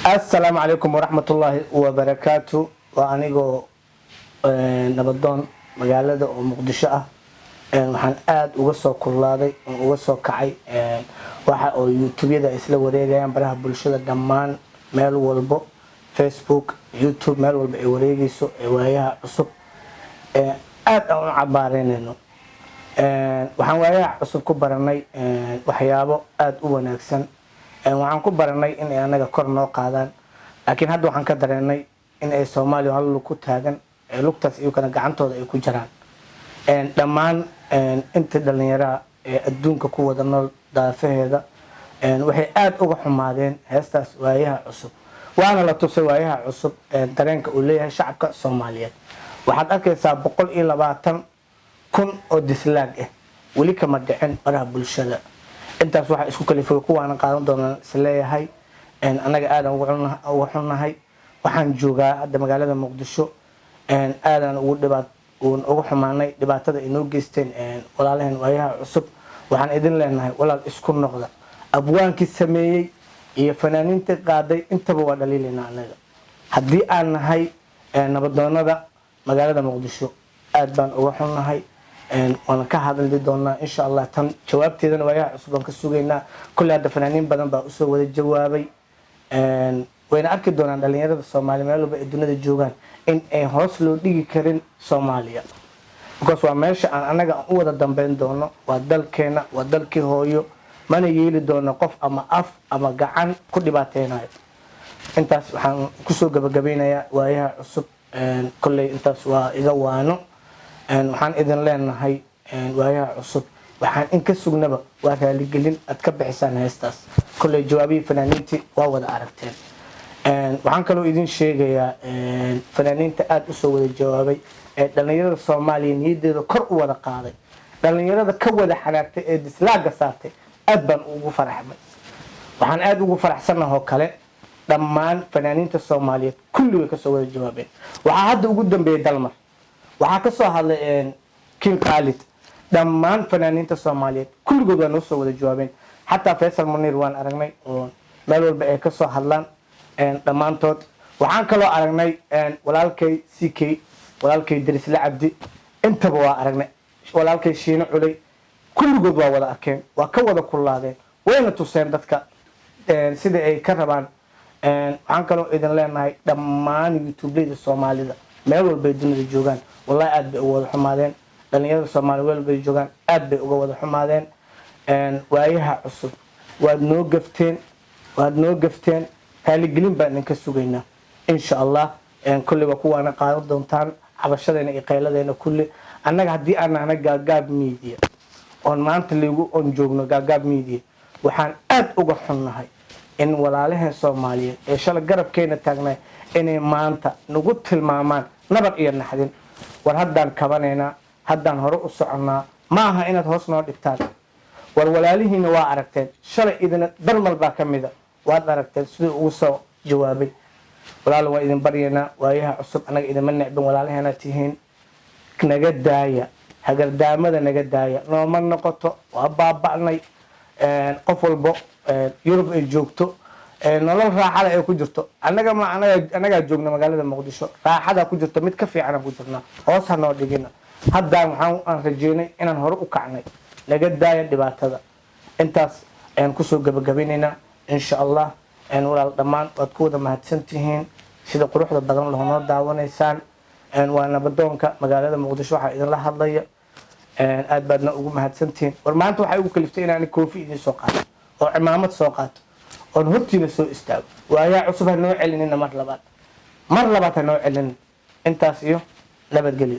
السلام عليكم ورحمة الله وبركاته وأنيقو نبضون مقالة ومقدشة waxaan aad uga soo kulaaday oo uga soo kacay waxa oo YouTube-yada isla wareegayaan baraha bulshada dhammaan meel walbo Facebook YouTube meel walba ay wareegayso waayaha cusub aad aan cabaareynayno waxaan waayaha cusub ku baranay waxyaabo aad u wanaagsan waxaan ku baranay in ay anaga kor noo qaadaan laakiin hadda waxaan ka dareenay in ay Soomaaliya hal lug ku taagan lugtaas iyo kana gacantooda ay ku jiraan dhammaan inta dhalinyarada adduunka ku wada nool daafaheeda waxay aad uga xumaadeen heestaas waayaha cusub waana la tusay waayaha cusub dareenka uu leeyahay shacabka Soomaaliyeed waxaad arkaysaa 120,000 oo dislaag wali kama dhicin baraha bulshada intaas waxa isku kalifay kuwaana qaadan doonaan isleeyahay anaga aadan ugu xunahay waxaan joogaa hadda magaalada Muqdisho aadan ugu dhibaat ugu xumaanay dhibaatada inoo geysteen walaalaheen waayaha cusub waxaan idin leenahay walaal isku noqda abwaankii sameeyay iyo fanaaniinta qaaday intaba waa dhaliilina anaga hadii aan nahay nabadoonada magaalada Muqdisho aad baan uga xunahay waan ka hadli doonaa insha Allah tan jawaabteedana waayaha cusub aan ka sugeynaa kulli hada fanaaniin badan baa u soo wada jawaabay wayna arki doonaan dhalinyarada Soomaaliyeed meel walba adduunada joogaan in ay hoos loo dhigi karin Soomaaliya because waa meesha aan anaga u wada dambeyn doono waa dalkeena waa dalkii hooyo mana yeeli doono qof ama af ama gacan ku dhibaateenayo intaas waxaan ku soo gabagabeynayaa waayaha cusub kulli intaas waa iga waano waxaan idin leenahay waayaha cusub waxaan in ka sugnaba waa raali gelin aad ka bixisaan heestaas kulli jawaabii fanaaniintii waa wada aragteen waxaan kaloo idin sheegayaa fanaaniinta aad u soo wada jawaabay dhalinyarada Soomaaliyeed niyadeeda kor u wada qaaday dhalinyarada ka wada xanaagtay ee dislaaga saartay aad baan ugu faraxmay waxaan aad ugu faraxsanahay kale dhammaan fanaaniinta Soomaaliyeed kulli way ka soo wada jawaabeen waxa hadda ugu dambeeyay dalmar waxa ka soo hadlay King Khalid dhammaan fanaaniinta Soomaaliyeed kulligood waa soo wada jawaabeen hatta Faisal Munir waan aragnay oo meel walba ay ka soo hadlaan dhamaantood waxaan kaloo aragnay walaalkay CK walaalkay Darisla Cabdi intaba waa aragnay walaalkay Shiino Culay kulligood waa wada arkeen waa ka wada kulaadeen wayna tuseen dadka sida ay ka rabaan waxaan kaloo idin leenahay dhammaan YouTube-leyda Soomaalida meel walba ay dunida joogaan wallahi aad bay uga wada xumaadeen dhalinyarada Soomaaliyeed meel walba ay joogaan aad bay uga wada xumaadeen waayaha cusub waad noo gafteen هالي قليل بقى إنك سوينا إن شاء الله كل بقوة قاعد دونتان عبشرنا إقالة دينا كل أنا قاعدي أنا جاب ميديا on ما أنت اللي يقول on جوجنا جاب ميديا وحن أد أجحنا هاي إن ولا له الصومالية إيش الله جرب كينا تجنا إن ما أنت نقول المامان نبغى إيرنا حدين ورهدان كبرنا هدان هرق الصعنا ما هنا تحسنا الإبتال ولا له نوا عرفتين شرع إذا درمل باكمل waad aragtay sidoo uu soo jawaabay walaal waa idin bariyana waayaha cusub anaga idin ma necbin walaalaheena tihiin naga daaya hagardaamada naga daaya nooma noqoto waa baaba'nay qof walbo Yurub ay joogto nolol raaxada ay ku jirto anaga joogna magaalada Muqdisho raaxada ku jirto mid ka fiican ku jirna hoos hanoo dhigina hadda waxaan rajeynay inaan hore u kacnay naga daaya dhibaatada intaas aan ku soo gabagabeynayna إن شاء الله أن ولا الضمان وتكون ما هتسنتهين سيد قروح الضمان له نور دعونا إنسان أن وأنا بدونك مجال هذا مقدش واحد إذا الله هضيع أن أدبرنا وجو ما هتسنتهين ورما أنتوا حيوك كلفتين يعني كوفي دي سوقات أو عمامة سوقات أو نهتي نسوء استاو وهي عصبها نوع لنا مرلبات النوع لنا أنت سيو لا بتقلي